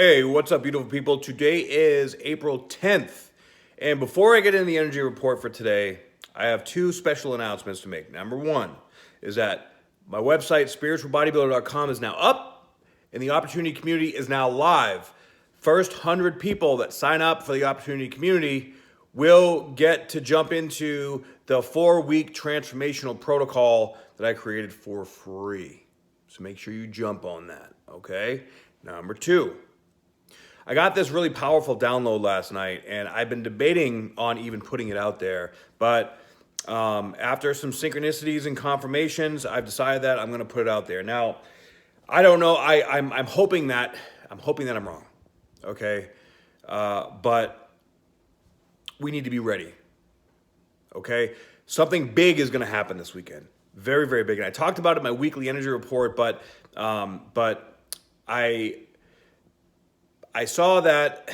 Hey, what's up, beautiful people? Today is April 10th. And before I get into the energy report for today, I have two special announcements to make. Number one is that my website, spiritualbodybuilder.com, is now up, and the Opportunity Community is now live. First 100 people that sign up for the Opportunity Community will get to jump into the 4-week transformational protocol that I created for free. So make sure you jump on that, okay? Number two, I got this really powerful download last night, and I've been debating on even putting it out there. But after some synchronicities and confirmations, I've decided that I'm going to put it out there. Now, I don't know. I'm hoping that I'm wrong. Okay, but we need to be ready. Okay, something big is going to happen this weekend. Very, very big. And I talked about it in my weekly energy report, but I saw that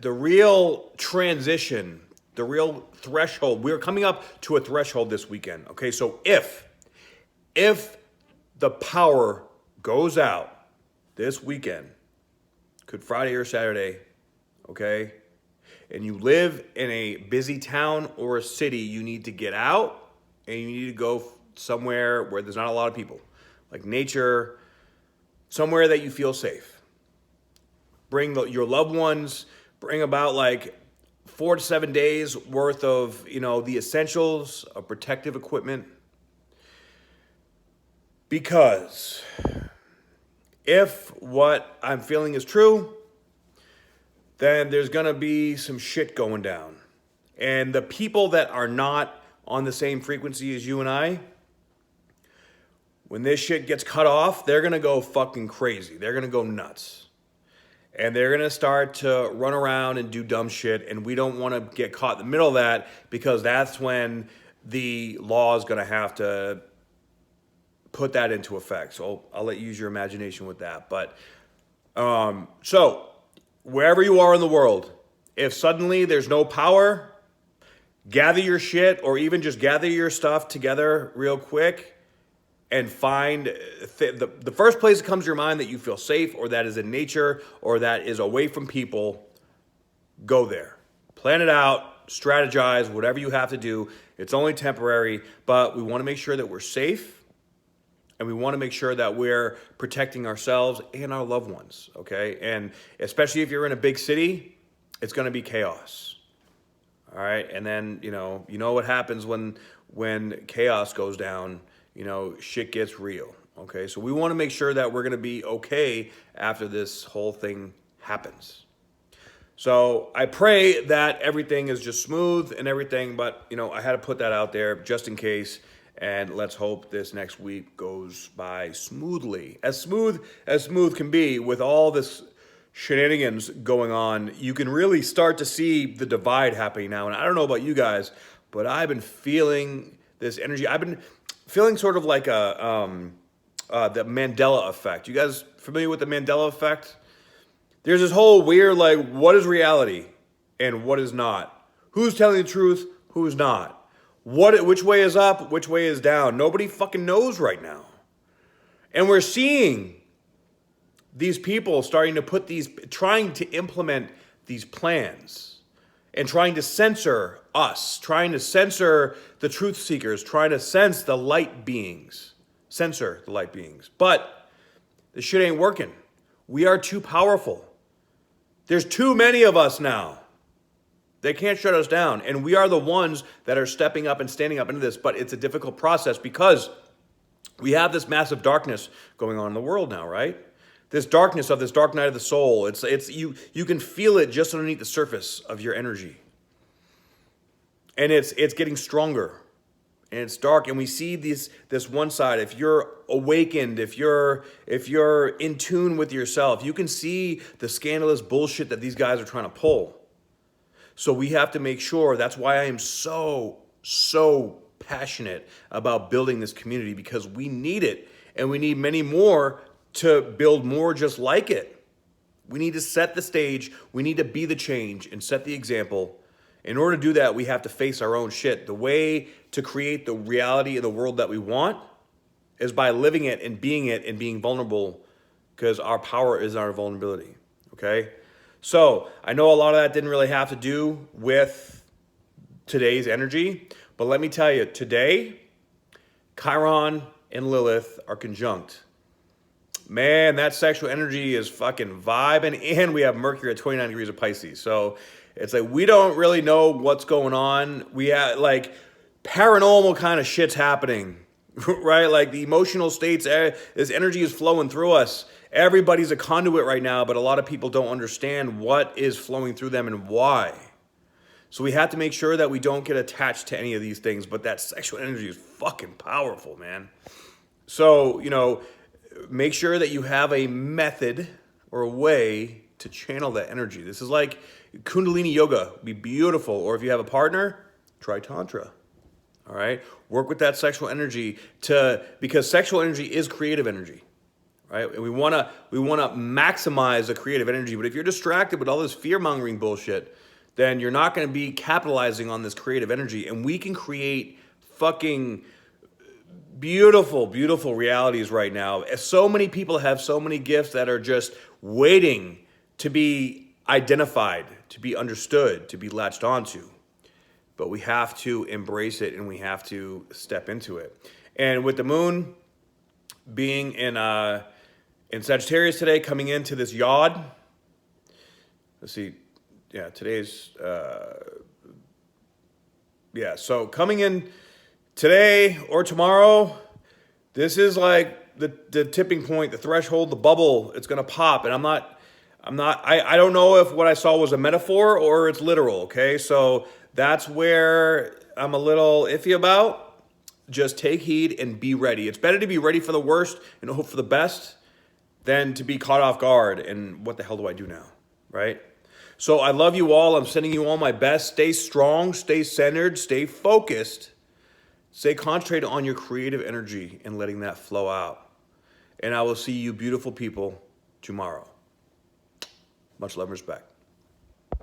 the real transition, the real threshold, we're coming up to a threshold this weekend. Okay, so if the power goes out this weekend, could Friday or Saturday, okay, and you live in a busy town or a city, you need to get out and you need to go somewhere where there's not a lot of people, like nature, somewhere that you feel safe. Bring your loved ones, bring about like 4 to 7 days worth of, the essentials of protective equipment. Because if what I'm feeling is true, then there's going to be some shit going down. And the people that are not on the same frequency as you and I, when this shit gets cut off, they're going to go fucking crazy. They're going to go nuts. And they're going to start to run around and do dumb shit. And we don't want to get caught in the middle of that, because that's when the law is going to have to put that into effect. So I'll let you use your imagination with that. But so wherever you are in the world, if suddenly there's no power, gather your shit, or even just gather your stuff together real quick and find the first place that comes to your mind that you feel safe, or that is in nature, or that is away from people. Go there. Plan it out, strategize, whatever you have to do. It's only temporary, but we want to make sure that we're safe, and we want to make sure that we're protecting ourselves and our loved ones, okay? And especially if you're in a big city, it's going to be chaos. All right? And then, you know what happens when chaos goes down. Shit gets real, okay? So we want to make sure that we're going to be okay after this whole thing happens. So I pray that everything is just smooth and everything, but, I had to put that out there just in case, and let's hope this next week goes by smoothly. As smooth can be with all this shenanigans going on. You can really start to see the divide happening now, and I don't know about you guys, but I've been feeling this energy. I've been feeling sort of like the Mandela Effect. You guys familiar with the Mandela Effect? There's this whole weird, like, what is reality and what is not? Who's telling the truth? Who's not? Which way is up? Which way is down? Nobody fucking knows right now. And we're seeing these people trying to implement these plans, and trying to censor us, trying to censor the truth seekers, trying to censor the light beings. But this shit ain't working. We are too powerful. There's too many of us now. They can't shut us down. And we are the ones that are stepping up and standing up into this. But it's a difficult process because we have this massive darkness going on in the world now, right? This darkness of this dark night of the soul. It's you can feel it just underneath the surface of your energy. And it's getting stronger. And it's dark. And we see this one side. If you're awakened, if you're in tune with yourself, you can see the scandalous bullshit that these guys are trying to pull. So we have to make sure. That's why I am so passionate about building this community, because we need it. And we need many more to build more just like it. We need to set the stage. We need to be the change and set the example. In order to do that, we have to face our own shit. The way to create the reality of the world that we want is by living it and being vulnerable, because our power is our vulnerability. okay? So I know a lot of that didn't really have to do with today's energy, but let me tell you, today, Chiron and Lilith are conjunct. Man, that sexual energy is fucking vibing, and we have Mercury at 29 degrees of Pisces. So it's like we don't really know what's going on. We have like paranormal kind of shit's happening, right? Like the emotional states, this energy is flowing through us. Everybody's a conduit right now, but a lot of people don't understand what is flowing through them and why. So we have to make sure that we don't get attached to any of these things, but that sexual energy is fucking powerful, man. So, you know, make sure that you have a method or a way to channel that energy. This is like Kundalini yoga, be beautiful. Or if you have a partner, try Tantra. All right? Work with that sexual energy because sexual energy is creative energy. Right? And we wanna maximize the creative energy, but if you're distracted with all this fear-mongering bullshit, then you're not gonna be capitalizing on this creative energy. And we can create fucking beautiful, beautiful realities right now. So many people have so many gifts that are just waiting to be identified, to be understood, to be latched onto. But we have to embrace it and we have to step into it. And with the moon being in Sagittarius today, coming into this yod, let's see, yeah, today's, so coming in today or tomorrow, this is like the tipping point, the threshold, the bubble. It's gonna pop, and I don't know if what I saw was a metaphor or it's literal. Okay, so that's where I'm a little iffy about. Just take heed and be ready. It's better to be ready for the worst and hope for the best than to be caught off guard and what the hell do I do now, right? So I love you all. I'm sending you all my best. Stay strong, stay centered, stay focused. Stay concentrated on your creative energy and letting that flow out. And I will see you beautiful people tomorrow. Much love and respect.